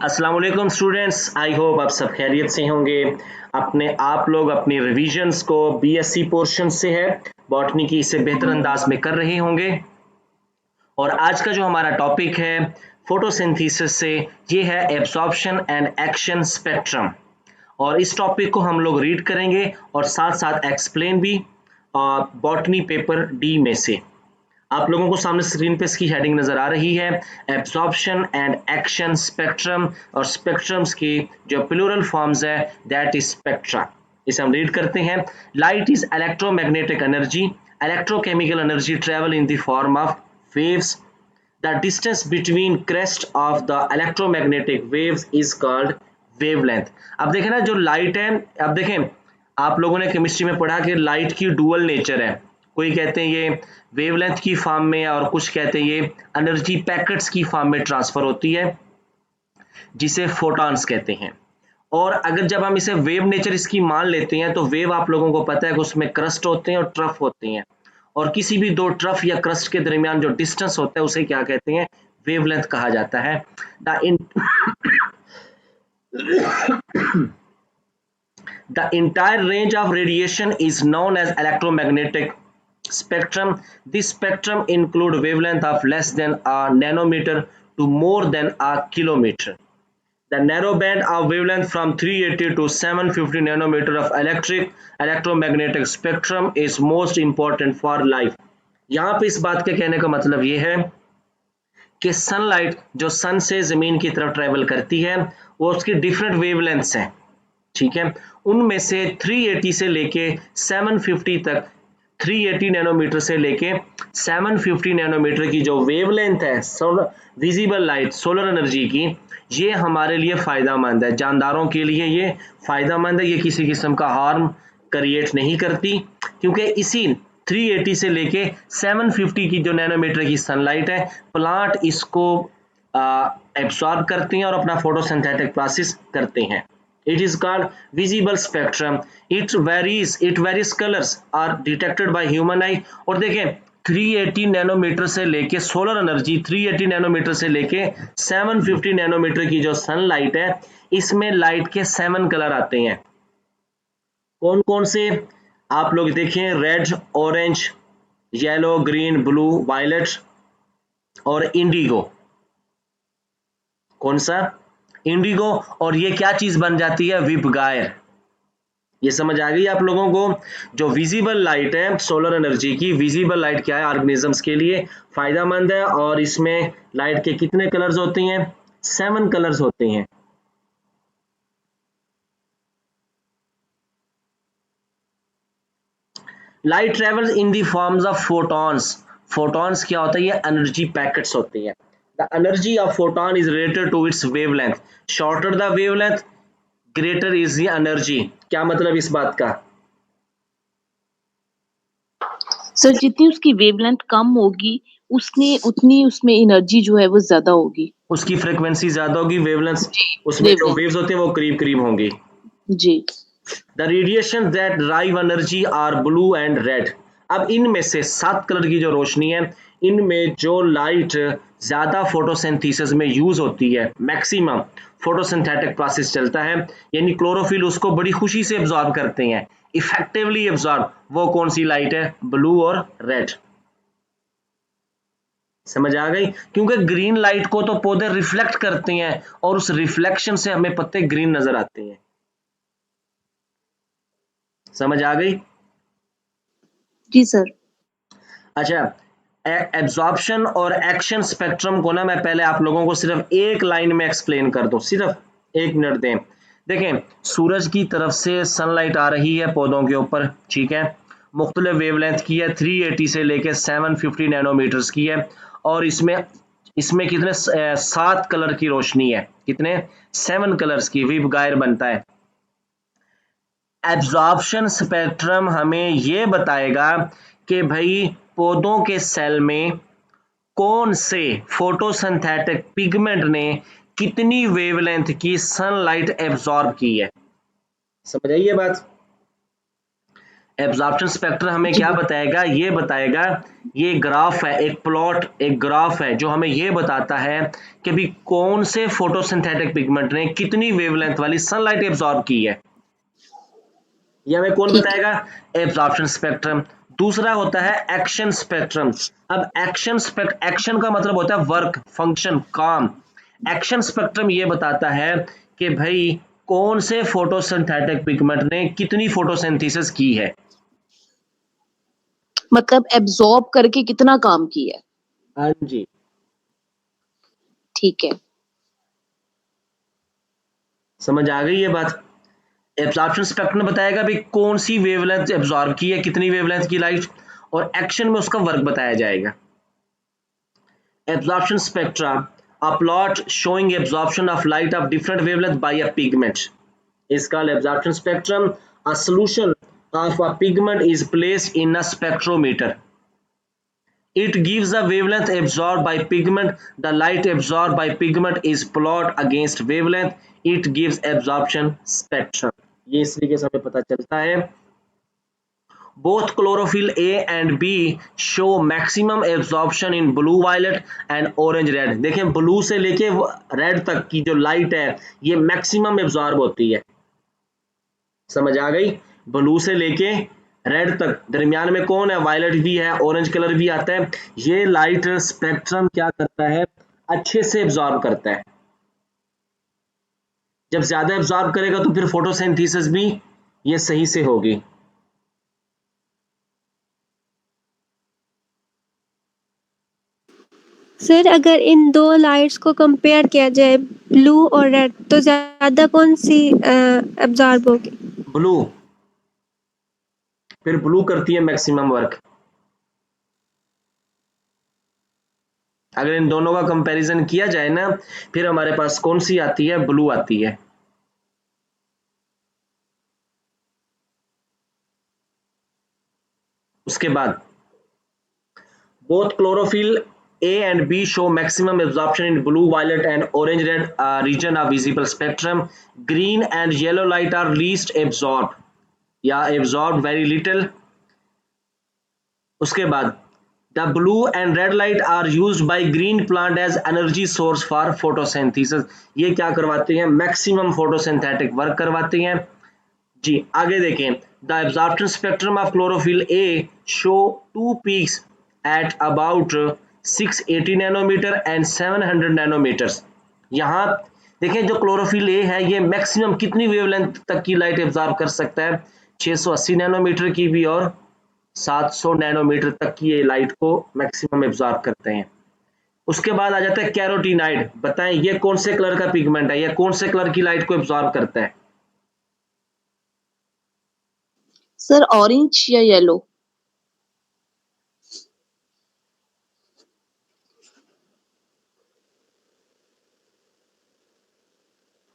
अस्सलाम वालेकुम students, I hope आप सब खैरियत से होंगे। आप लोग अपनी रिवीजन्स को बीएससी पोर्शन से है बॉटनी की इससे बेहतर अंदाज में कर रहे होंगे। और आज का जो हमारा टॉपिक है फोटोसिंथेसिस से, ये है एब्जॉर्प्शन एंड एक्शन स्पेक्ट्रम। और इस टॉपिक को हम लोग रीड करेंगे और साथ साथ एक्सप्लेन भी बॉटनी पेपर डी में से। आप लोगों को सामने स्क्रीन पे इसकी हेडिंग नजर आ रही है, एब्जॉर्प्शन एंड एक्शन स्पेक्ट्रम। और स्पेक्ट्रम्स की जो प्लूरल फॉर्म्स है दैट इज स्पेक्ट्रा। इसे हम रीड करते हैं। Light is electromagnetic energy, electrochemical energy travel in the form of waves. The distance between crest of the electromagnetic waves is called wavelength. अब देखें ना, जो लाइट है, अब देखें आप लोगों ने केमिस्ट्री में पढ़ा कि लाइट की डुअल नेचर है। कोई कहते हैं ये वेवलेंथ की फॉर्म में और कुछ कहते हैं ये एनर्जी पैकेट्स की फॉर्म में ट्रांसफर होती है, जिसे फोटॉन्स कहते हैं। और अगर जब हम इसे वेव नेचर इसकी मान लेते हैं तो वेव आप लोगों को पता है कि उसमें क्रस्ट होते हैं और ट्रफ होते हैं, और किसी भी दो ट्रफ या क्रस्ट के दरमियान जो डिस्टेंस होता है उसे क्या कहते हैं, वेवलेंथ कहा जाता है। The entire range of radiation is known as electromagnetic spectrum. This spectrum includes wavelength of less than a nanometer to more than a kilometer. The narrow band of wavelength from 380 to 750 nanometer of electromagnetic spectrum is most important for life. यहाँ पे इस बात के कहने का मतलब ये है कि सनलाइट जो सन से जमीन की तरफ ट्रेवल करती है वो उसकी डिफरेंट वेवलेंथ्स हैं, ठीक है। उनमें से 380 से लेके 750 तक, 380 नैनोमीटर से लेके 750 नैनोमीटर की जो वेवलेंथ है विजिबल लाइट सोलर एनर्जी की, ये हमारे लिए फायदेमंद है। जानदारों के लिए ये फायदेमंद है, ये किसी किस्म का हार्म क्रिएट नहीं करती, क्योंकि इसी 380 से लेके 750 की जो नैनोमीटर की सनलाइट है, प्लांट इसको एब्सॉर्ब करते हैं और अपना फोटोसिंथेटिक प्रोसेस करते हैं। It is called visible spectrum. It varies colors are detected by human eye. और देखें 380 नैनोमीटर से लेके सोलर एनर्जी 380 नैनोमीटर से लेके 750 नैनोमीटर की जो सनलाइट है, इसमें लाइट के 7 कलर आते हैं। कौन कौन से आप लोग देखें, red, orange, yellow, green, blue, violet और इंडिगो। कौन सा? इंडिगो। और ये क्या चीज बन जाती है? विपगायर। ये समझ आ गई आप लोगों को? जो विजिबल लाइट है सोलर एनर्जी की, विजिबल लाइट क्या है, ऑर्गेनिजम्स के लिए फायदेमंद है। और इसमें लाइट के कितने कलर्स होते हैं? 7 कलर्स होते हैं। Light travels in the forms of photons. Photons क्या होता है? ये एनर्जी पैकेट्स होते हैं। The energy of photon is related to its wavelength. Shorter the wavelength, greater is the energy. क्या मतलब इस बात का? सर जितनी उसकी वेवलेंथ कम होगी उतनी उसमें एनर्जी जो है वो ज्यादा होगी, उसकी फ्रीक्वेंसी ज्यादा होगी, वेवलेंथ उसमें जो वेवलेंथ। वेव्स होते हैं वो करीब करीब होंगी। जी। The radiation that drive energy are blue and red. अब इनमें से 7 कलर की जो रोशनी है, इनमें जो लाइट ज्यादा फोटोसिंथेसिस में यूज होती है, मैक्सिमम फोटोसिंथेटिक प्रोसेस चलता है, यानी क्लोरोफिल उसको बड़ी खुशी से एब्जॉर्ब करते हैं, इफेक्टिवली एब्जॉर्ब, वो कौन सी लाइट है? ब्लू और रेड। समझ आ गई? क्योंकि ग्रीन लाइट को तो पौधे रिफ्लेक्ट करते हैं और उस रिफ्लेक्शन से हमें पत्ते ग्रीन नजर आते हैं। समझ आ गई? जी सर। अच्छा, एब्जॉर्प्शन और एक्शन स्पेक्ट्रम को ना मैं पहले आप लोगों को सिर्फ एक लाइन में एक्सप्लेन कर दूं, सिर्फ 1 मिनट दें। देखें, सूरज की तरफ से सनलाइट आ रही है पौधों के ऊपर, ठीक है, मुख्तलिफ वेवलेंथ की है, 380 से लेके 750 नैनोमीटर्स की है। और इसमें इसमें कितने 7 कलर की रोशनी है, कितने? 7 कलर्स की, विपगायर बनता है। एब्जॉर्प्शन स्पेक्ट्रम हमें ये बताएगा कि भाई पौधों के सेल में कौन से फोटोसिंथेटिक पिगमेंट ने कितनी वेवलेंथ की सनलाइट एब्जॉर्ब की है। समझ आई ये बात? एब्जॉर्प्शन स्पेक्ट्रम हमें जी, क्या बताएगा, ये बताएगा, ये ग्राफ है, एक प्लॉट, एक ग्राफ है जो हमें ये बताता है कि भी कौन से फोटोसिंथेटिक पिगमेंट ने कितनी वेवलेंथ वाली सनलाइट एब्जॉर्ब की है। ये हमें कौन ठीक है। बताएगा, एब्जॉर्प्शन स्पेक्ट्रम। दूसरा होता है एक्शन स्पेक्ट्रम। अब एक्शन का मतलब होता है वर्क, फंक्शन, काम। एक्शन स्पेक्ट्रम ये बताता है कि भाई कौन से फोटोसिंथेटिक पिगमेंट ने कितनी फोटोसिंथेसिस की है। मतलब एब्ज़ॉर्ब करके कितना काम किया है। हाँ जी। ठीक है। समझ आ गई ये बात। एब्जॉर्प्शन स्पेक्ट्रम बताएगा भाई कौन सी वेवलेंथ एब्जॉर्ब की है, कितनी वेवलेंथ की लाइट, और एक्शन में उसका वर्क बताया जाएगा। Absorption spectra, a plot showing absorption of light of different wavelength by a pigment is called absorption spectrum. A solution of a pigment is placed in a spectrometer. It gives the wavelength absorbed by pigment. The light absorbed by pigment is plotted against wavelength. It gives absorption spectrum. ये इस तरीके से हमें पता चलता है। Both chlorophyll A and B show maximum absorption in blue violet and orange red। देखें blue से लेके रेड तक की जो लाइट है ये मैक्सिमम एब्जॉर्ब होती है। समझ आ गई। ब्लू से लेके रेड तक, दरमियान में कौन है, वायलेट भी है, ऑरेंज कलर भी आता है। ये लाइट स्पेक्ट्रम क्या करता है, अच्छे से एब्जॉर्ब करता है। जब ज्यादा एब्जॉर्ब करेगा तो फिर फोटोसिंथेसिस भी ये सही से होगी। सर अगर इन दो लाइट्स को कंपेयर किया जाए ब्लू और रेड तो ज़्यादा कौन सी एब्जॉर्ब होगी? ब्लू, फिर ब्लू करती है मैक्सिमम वर्क। अगर इन दोनों का कंपैरिजन किया जाए ना, फिर हमारे पास कौन सी आती है, ब्लू आती है। उसके बाद both chlorophyll A and B show maximum absorption in blue, violet and orange red region of visible spectrum. Green and yellow light are least absorbed या absorbed very little। उसके बाद the blue and red light are used by green plant as energy source for photosynthesis। ये क्या करवाते हैं, maximum photosynthetic work करवाते हैं। जी आगे देखें, the absorption spectrum of chlorophyll a show two peaks at about 680 nanometer and 700 nanometers. यहाँ देखें जो क्लोरोफिल ए है ये मैक्सिमम कितनी वेवलेंथ तक की लाइट एब्जॉर्ब कर सकता है, 680 नैनोमीटर की भी और 700 नैनोमीटर तक की ये लाइट को मैक्सिमम एब्जॉर्ब करते हैं। उसके बाद आ जाता है कैरोटीनाइड। बताएं ये कौन से कलर का पिगमेंट है, ये कौन से कलर की लाइट को एब्जॉर्ब करता है। सर ऑरेंज या येलो?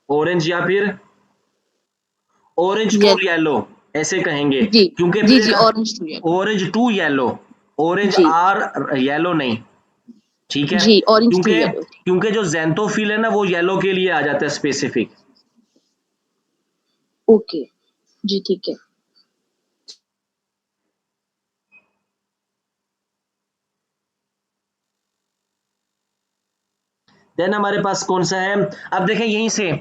ऑरेंज या फिर ऑरेंज टू येलो। येलो ऐसे कहेंगे, जी, क्योंकि जी, फिर जी, orange to yellow. Orange to yellow, orange जी, आर येलो नहीं। ठीक है, जी, ऑरेंज टू क्योंकि येलो। क्योंकि जो जेंथोफिल है ना वो येलो के लिए आ जाता है स्पेसिफिक। ओके, जी ठीक है। देन हमारे पास कौन सा है, अब देखें यहीं से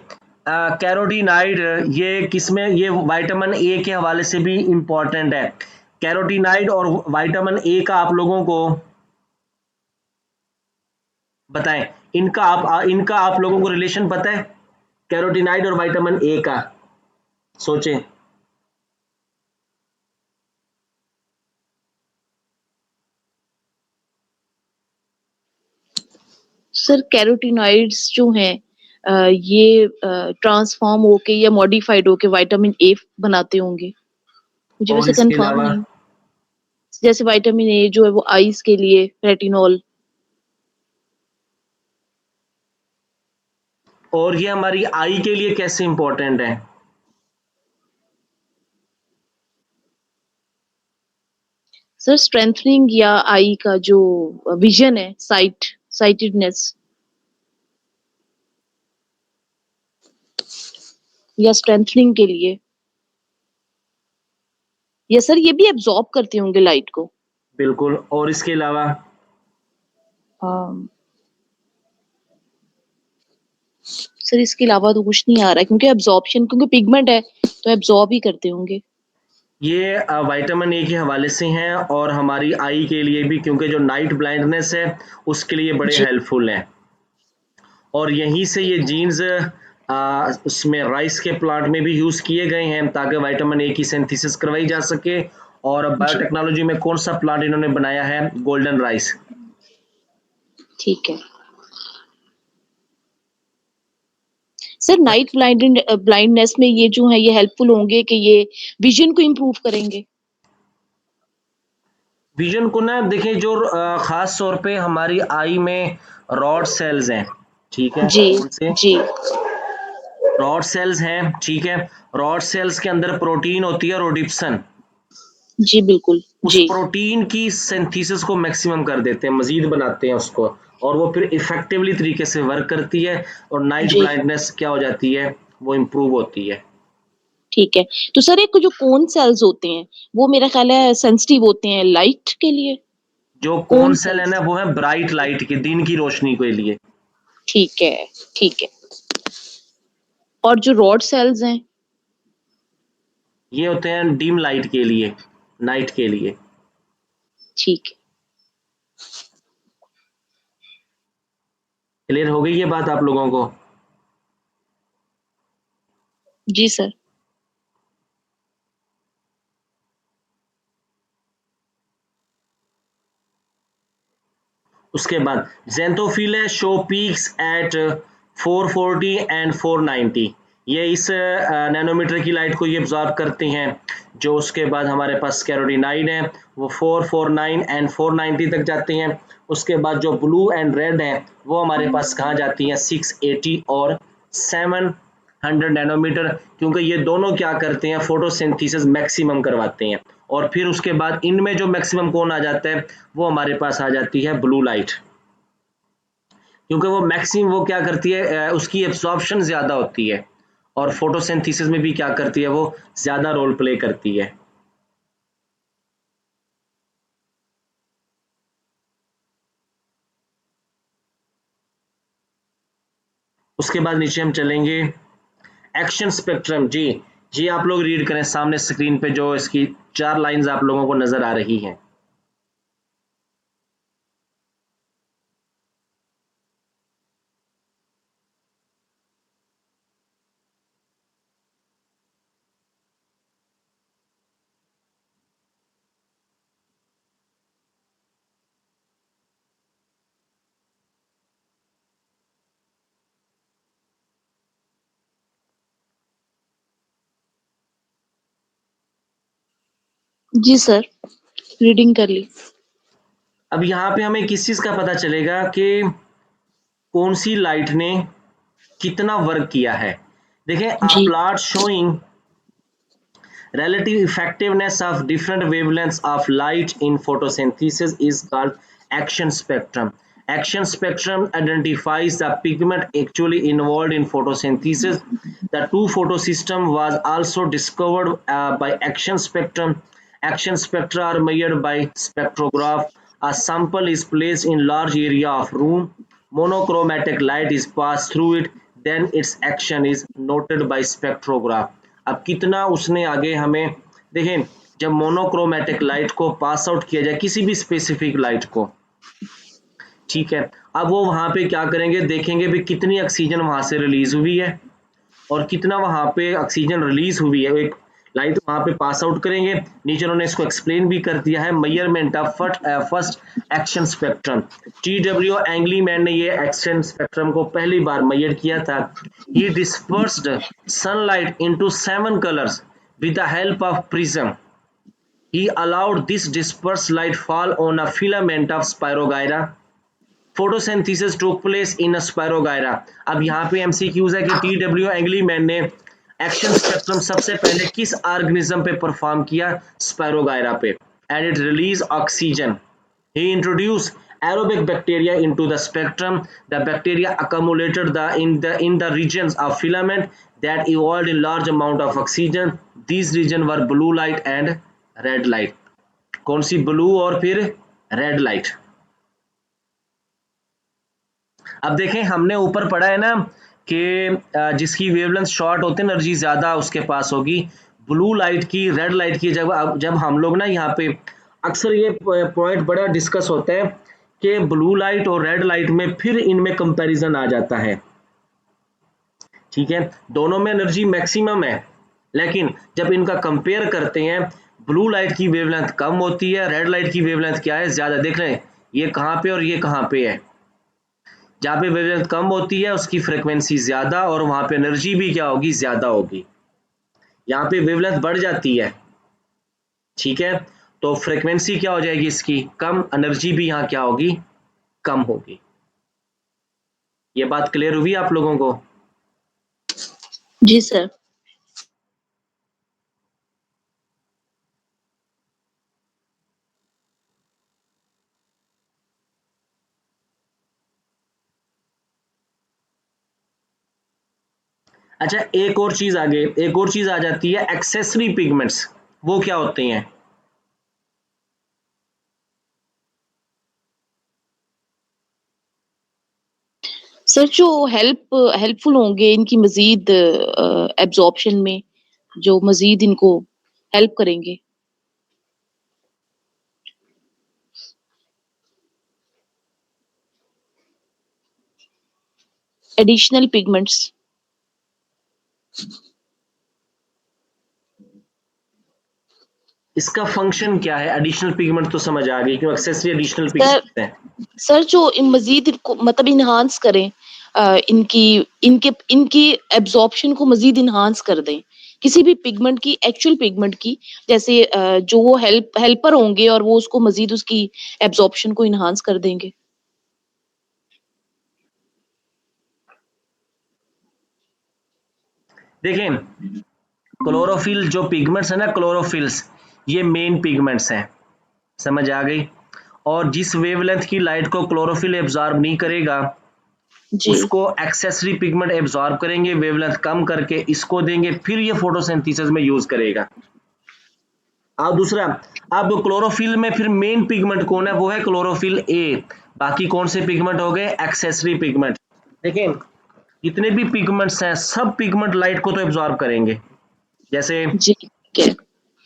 कैरोटीनाइड, ये किसमें, ये विटामिन ए के हवाले से भी इंपॉर्टेंट है। कैरोटीनाइड और विटामिन ए का आप लोगों को बताएं, इनका आप लोगों को रिलेशन पता है, कैरोटीनाइड और विटामिन ए का, सोचें। सर कैरोटीनॉइड्स जो हैं ये ट्रांसफॉर्म होके या मॉडिफाइड होके विटामिन ए बनाते होंगे। मुझे और वैसे इसके कंफर्म अलावा, नहीं। जैसे विटामिन ए जो है वो आईज के लिए रेटिनॉल। और ये हमारी आई के लिए कैसे इंपॉर्टेंट है। सर स्ट्रेंथनिंग या आई का जो विजन है, साइटेडनेस या स्ट्रेंथनिंग के लिए। यस सर, ये भी एब्जॉर्ब करते होंगे लाइट को। बिल्कुल। और इसके अलावा सर इसके अलावा तो कुछ नहीं आ रहा है, क्योंकि एब्जॉर्प्शन, क्योंकि पिगमेंट है तो एब्जॉर्ब ही करते होंगे। ये विटामिन ए के हवाले से हैं और हमारी आई के लिए भी, क्योंकि जो नाइट ब्लाइंडनेस है उसके लिए बड़े जी हेल्पफुल हैं। और यहीं से ये जीन्स उसमें राइस के प्लांट में भी यूज़ किए गए हैं ताकि विटामिन ए की सिंथेसिस करवाई जा सके। और जी बायोटेक्नोलॉजी में कौन सा प्लांट इन्होंने बनाया है? Golden rice. ठीक है सर। नाइट ब्लाइंडनेस में ये जो है ये हेल्पफुल होंगे कि ये विजन को इम्प्रूव करेंगे। विजन को ना देखिए, जो खास तौर पे हमारी आई में रॉड सेल्स हैं, ठीक है, जी कौन से जी रॉड सेल्स हैं, ठीक है। रॉड सेल्स के अंदर प्रोटीन होती है रोडिप्सन। जी बिल्कुल उस जी। प्रोटीन की सिंथेसिस को मैक्सिमम कर देते हैं, मजीद बनाते हैं उसको, और वो फिर इफेक्टिवली तरीके से वर्क करती है और नाइट जी ब्लाइंडनेस क्या हो जाती है, वो इम्प्रूव होती है। ठीक है। तो सर एक जो कोन सेल्स होते हैं वो मेरा ख्याल है सेंसिटिव होते हैं लाइट के लिए। जो कोन कौन सेल है ना, सेल्स। वो है ब्राइट लाइट के, दिन की रोशनी के लिए। ठीक है ठीक है। और जो रॉड सेल्स हैं। ये होते हैं डिम लाइट के लिए, नाइट के लिए। ठीक है। क्लियर हो गई ये बात आप लोगों को? जी सर। उसके बाद ज़ेंथोफिले शो पीक्स एट 440 एंड 490। ये इस नैनोमीटर की लाइट को ये ऑब्जॉर्व करती हैं। जो उसके बाद हमारे पास कैरोटीनाइड है वो 449 एंड 490 तक जाती हैं। उसके बाद जो ब्लू एंड रेड है वो हमारे पास कहाँ जाती हैं? 680 और 700 नैनोमीटर, क्योंकि ये दोनों क्या करते हैं? फोटोसिंथेसिस मैक्सिमम करवाते हैं। और फिर उसके बाद इनमें जो मैक्सिमम कौन आ जाता है? वो हमारे पास आ जाती है ब्लू लाइट, क्योंकि वो मैक्सिमम वो क्या करती है, उसकी एब्जॉर्प्शन ज़्यादा होती है और फोटोसिंथेसिस में भी क्या करती है, वो ज़्यादा रोल प्ले करती है। उसके बाद नीचे हम चलेंगे, एक्शन स्पेक्ट्रम। जी जी, आप लोग रीड करें सामने स्क्रीन पे जो इसकी 4 लाइंस आप लोगों को नज़र आ रही हैं। जी सर, रीडिंग कर ली। अब यहाँ पे हमें किस चीज़ का पता चलेगा कि कौन सी लाइट ने कितना वर्क किया है? देखें, अ जी plot showing relative effectiveness of different wavelengths of light in photosynthesis is called action spectrum. Action spectrum identifies the pigment actually involved in photosynthesis. The two photosystem was also discovered by action spectrum. Action spectra are measured by spectrograph. A sample is placed in large area of room. Monochromatic light is passed through it. Then its action is noted by spectrograph. अब कितना उसने आगे हमें देखें, जब monochromatic light को pass out किया जाए, किसी भी स्पेसिफिक लाइट को, ठीक है, अब वो वहां पे क्या करेंगे, देखेंगे भी कितनी ऑक्सीजन वहां से रिलीज हुई है और कितना वहां पे ऑक्सीजन रिलीज हुई है। एक लाइट वहां पे पास आउट करेंगे। नीचे उन्होंने इसको एक्सप्लेन भी कर दिया है, measurement of first action spectrum. TW एंग्लीमैन ने ये एक्शन स्पेक्ट्रम को पहली बार मेजर किया था। He dispersed sunlight into 7 colours with the help of prism. He allowed this dispersed light fall on a filament of spirogyra. Photosynthesis took place in spirogyra. अब यहाँ पे MCQs है कि TW एंग्लीमैन ने एक्शन स्पेक्ट्रम सबसे पहले किस ऑर्गेनिज्म पे परफॉर्म किया? स्पायरोगायरा पे। And it release oxygen. He introduce aerobic bacteria into the spectrum. The bacteria accumulated in the regions of filament that evolved in large amount of oxygen. These regions were blue light and red light, कौन सी, blue और फिर red light. अब देखें हमने ऊपर पढ़ा है ना कि जिसकी वेवलेंथ शॉर्ट होती है एनर्जी ज्यादा उसके पास होगी, ब्लू लाइट की रेड लाइट की। जब हम लोग ना यहाँ पे अक्सर ये पॉइंट बड़ा डिस्कस होता है कि ब्लू लाइट और रेड लाइट में फिर इनमें कंपैरिजन आ जाता है, ठीक है, दोनों में एनर्जी मैक्सिमम है, लेकिन जब इनका कंपेयर करते हैं ब्लू लाइट की वेवलेंथ कम होती है, रेड लाइट की वेवलेंथ क्या है, ज्यादा। देख रहे हैं ये कहाँ पे और ये कहाँ पे है, जहाँ पे वेवलेंथ कम होती है उसकी फ्रीक्वेंसी ज्यादा और वहां पे एनर्जी भी क्या होगी, ज्यादा होगी। यहाँ पे वेवलेंथ बढ़ जाती है, ठीक है, तो फ्रीक्वेंसी क्या हो जाएगी इसकी, कम, एनर्जी भी यहाँ क्या होगी, कम होगी। ये बात क्लियर हुई आप लोगों को? जी सर। अच्छा, एक और चीज आगे, एक और चीज आ जाती है, एक्सेसरी पिगमेंट्स। वो क्या होते हैं? सर जो हेल्पफुल होंगे इनकी मजीद एब्जॉर्प्शन में, जो मजीद इनको हेल्प करेंगे। Additional pigments. इसका फंक्शन क्या है? एडिशनल पिगमेंट तो समझ आ गई, क्यों एक्सेसरी एडिशनल सर पिगमेंट है। सर जो मजीद इनको मतलब इन्हांस करें, इनकी इनके इनकी एब्जॉर्प्शन को मजीद इन्हांस कर दें किसी भी पिगमेंट की, एक्चुअल पिगमेंट की, जैसे जो वो हेल्पर होंगे और वो उसको मजीद उसकी एब्जॉर्प्शन को इन्हांस कर देंगे। देखें क्लोरोफिल जो पिगमेंट्स है ना, क्लोरोफिल्स, ये मेन पिगमेंट्स हैं, समझ आ गई। और जिस वेवलेंथ की लाइट को क्लोरोफिल एब्जॉर्ब नहीं करेगा जी। उसको एक्सेसरी पिगमेंट एब्जॉर्ब करेंगे, वेवलेंथ कम करके इसको देंगे, फिर ये फोटोसिंथेसिस में यूज करेगा। अब दूसरा, अब क्लोरोफिल में फिर मेन पिगमेंट कौन है, वो है क्लोरोफिल ए। बाकी कौन से पिगमेंट हो गए, एक्सेसरी पिगमेंट। देखें जितने भी पिगमेंट्स हैं सब पिगमेंट लाइट को तो एब्जॉर्ब करेंगे, जैसे, जी ठीक है।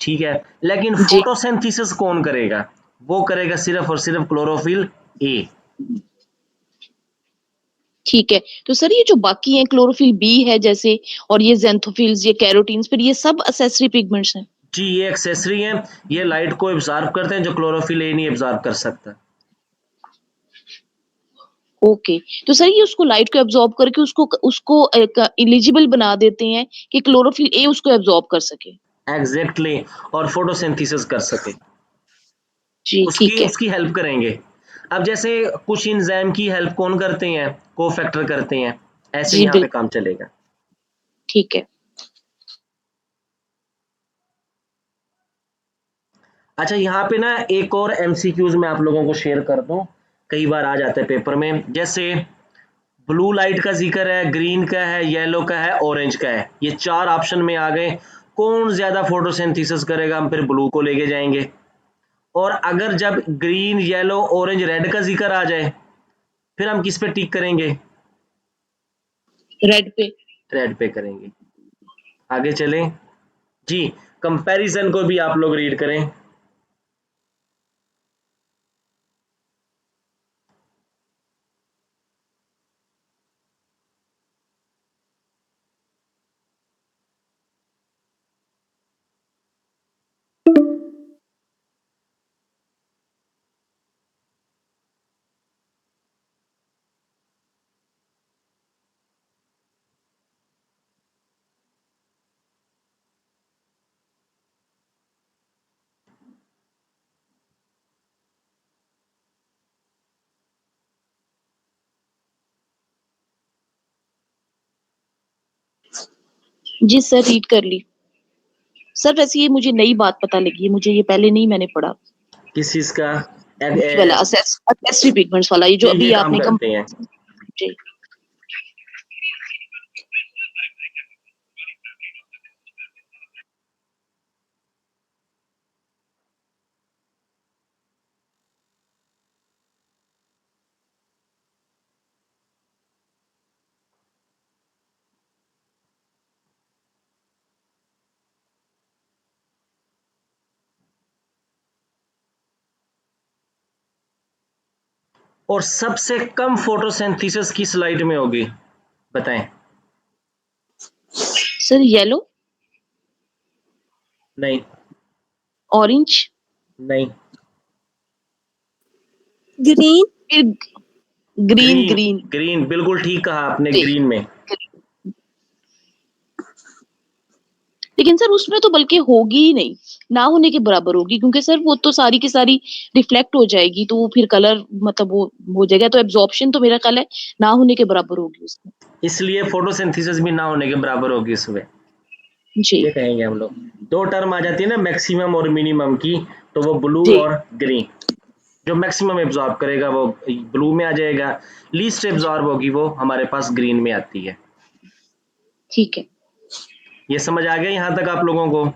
ठीक है, लेकिन जी फोटोसिंथेसिस कौन करेगा, वो करेगा सिर्फ और सिर्फ क्लोरोफिल ए। ठीक है। तो सर ये जो बाकी हैं, क्लोरोफिल बी है जैसे, और ये ज़ैंथोफिल्स, ये कैरोटीन्स, फिर ये सब एक्सेसरी पिगमेंट्स हैं। जी ये एक्सेसरी हैं, ये लाइट को एब्जॉर्ब करते हैं जो क्लोरोफिल ए नहीं एब्जॉर्ब कर सकता। ओके। तो सर ये उसको लाइट को एब्जॉर्ब करके उसको उसको एक एलिजिबल बना देते हैं कि क्लोरोफिल ए उसको एब्जॉर्ब कर सके। एग्जैक्टली exactly, और फोटोसिंथेसिस कर सके, जी उसकी ठीक है। उसकी हेल्प करेंगे। अब जैसे कुछ इंजाइम की हेल्प कौन करते हैं, कोफैक्टर करते हैं, ऐसे जी यहाँ पे बिल्कुल काम चलेगा। ठीक है। अच्छा यहाँ पे ना एक और एमसीक्यूज मैं आप लोगों को शेयर कर दूं, कई बार आ जाता है पेपर में, जैसे ब्लू लाइट का जिक्र है, ग्रीन का है, येलो का है, ऑरेंज का है, ये चार ऑप्शन में आ गए, कौन ज्यादा फोटोसिंथेसिस करेगा, हम फिर ब्लू को लेके जाएंगे। और अगर जब ग्रीन येलो ऑरेंज रेड का जिक्र आ जाए फिर हम किस पे टिक करेंगे, रेड पे। रेड पे करेंगे। आगे चलें जी, कंपैरिजन को भी आप लोग रीड करें। जी सर रीड कर ली। सर वैसे ये मुझे नई बात पता लगी है, मुझे ये पहले नहीं मैंने पढ़ा। किस चीज का? ये वाला असेसरी पिगमेंट्स वाला, ये जो ये अभी काम आपने कम। करते हैं। जी। और सबसे कम फोटोसिंथेसिस किस लाइट में होगी, बताएं। सर येलो, नहीं, ऑरेंज, नहीं, ग्रीन। फिर ग्रीन, ग्रीन। ग्रीन, ग्रीन, बिल्कुल ठीक कहा आपने, ग्रीन में। लेकिन सर उसमें तो बल्कि होगी ही नहीं, ना होने के बराबर होगी, क्योंकि सर वो तो सारी की सारी रिफ्लेक्ट हो जाएगी, तो वो फिर कलर मतलब वो हो जाएगा, तो एब्जॉर्प्शन तो मेरा ख्याल है ना होने के बराबर होगी उसमें। इसलिए फोटोसिंथेसिस भी ना होने के बराबर होगी इसमें, जी ये कहेंगे हम लोग। दो टर्म आ जाती है ना मैक्सिमम और मिनिमम की, तो वो ब्लू जी और ग्रीन। जो मैक्सिमम एब्जॉर्ब करेगा वो ब्लू में आ जाएगा, लीस्ट एब्जॉर्ब होगी वो हमारे पास ग्रीन में आती है। ठीक है। ये समझ आ गया यहाँ तक आप लोगों को?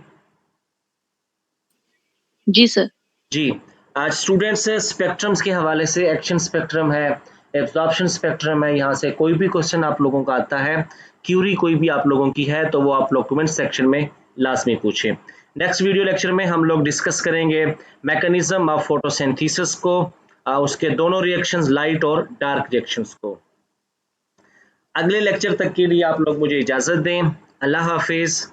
जी सर। जी। आज स्टूडेंट्स स्पेक्ट्रम्स के हवाले से, एक्शन स्पेक्ट्रम है, एब्जॉर्प्शन स्पेक्ट्रम है, यहाँ से कोई भी क्वेश्चन आप लोगों का आता है, क्यूरी कोई भी आप लोगों की है, तो वो आप लोग कमेंट सेक्शन में लाजमी पूछें। नेक्स्ट वीडियो लेक्चर में हम लोग डिस्कस करेंगे मैकेनिज्म ऑफ फोटोसिंथेसिस को, उसके दोनों रिएक्शंस, लाइट और डार्क रिएक्शंस को। अगले लेक्चर तक के लिए आप लोग मुझे इजाज़त दें। अल्लाह हाफिज़।